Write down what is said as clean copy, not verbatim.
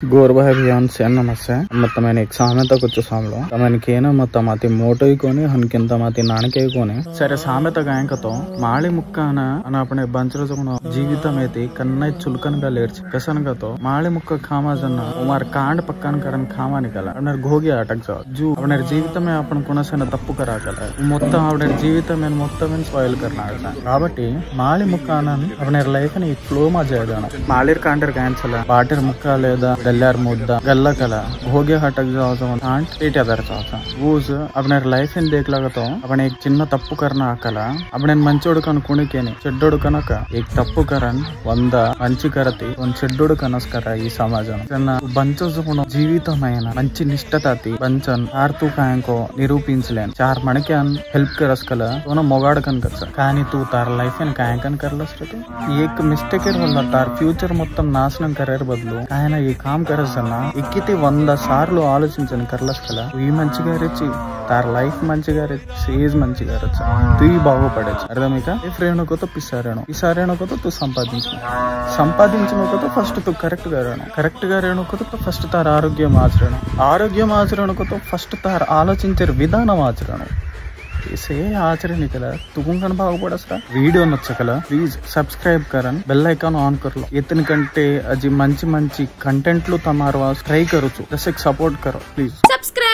गोर भाई अभियान से नमस्ते मत मैंने एक సామెత కూర్చో సామెలో తమనికేన మత మాతి మోటోయికొని హన్కింత మాతి నాణకేయికొని సరే సామెత గాయంకతో మాಳಿ ಮುಕ್ಕನ ಅನಪಣೆ ಬಂಚರಜನ ಜೀವಿತಮೇತಿ ಕನ್ನೈ ಚುಲ್ಕನಗ ಲೇರ್ಚಿ ಕಸನಗतो माಳಿ मुक्का खामा जन्ना उमार कांड पक्कन करन खामा निकला अपने घोगी अटक जाओ जो अपने जीवित में अपन कोनसन तप्पु कराकल మొత్తం अपने जीवित में మొత్తం స్పాయిల్ करना కాబట్టి మాಳಿ ముక్కన अपने लाइफ ని फ्लो मा जायदाना माळिर कांडर कैंसल बाटर मुक्का लेदा गल्लार मुद्दा गल्ला कला भोगे हटक जाओ तो आंट पेट अदर चाहता वो अपने लाइफ इन देख लगा तो अपने एक चिन्ह तप्पु करना आकला अपने मंचोड़ कन कुणिकेनी చెడ్డోడు కనుక एक तप्पु करन 100 మంచి కరతి ಒಂದು చెడ్డోడు కనస్కర ఈ సమాజం జన బంచసుకుణ జీవితమైన మంచి నిష్ఠతాతి బంచన్ ఆర్తు కాయంకో నిరూపించలేन चार मणक्यान हेल्प करस्कल तो मोगाड़ कन कर కానీ तू तार लाइफ इन कायकन करलस रे एक मिस्टेक वल्ल तार फ्यूचर మొత్తం నాశనం కరేర్ బదులు ఆయన ఈ काम करसना ఎక్కితే 100 సార్లు ఆలోచించని करलस కల ఈ మంచిగా రెచ్చి तार लाइफ మంచిగా రెచ్చి సేజ్ మంచిగా రెచ్చి తూ బాగుపడచ్చు అర్థమైక ఈ ఫ్రేణుకో तो पिसारेणो को तो तू संपादिंचनो को तो फर्स्ट तू करेक्ट गा रहनो को तो फर्स्ट तार आरोग्य आचरण को तो फर्स्ट तार आलोचिंचे विधानम आचरण इसे आचरण कला तुकुंकन बागुपडसरा वीडियो नచ్చకల प्लीज सब्सक्राइब करन बेल आइकन ऑन कर लो इतने कंटे अजी मंची कंटेंट लो तमारवा ट्राई करो जैसे सपोर्ट करो प्लीज सब्सक्राइब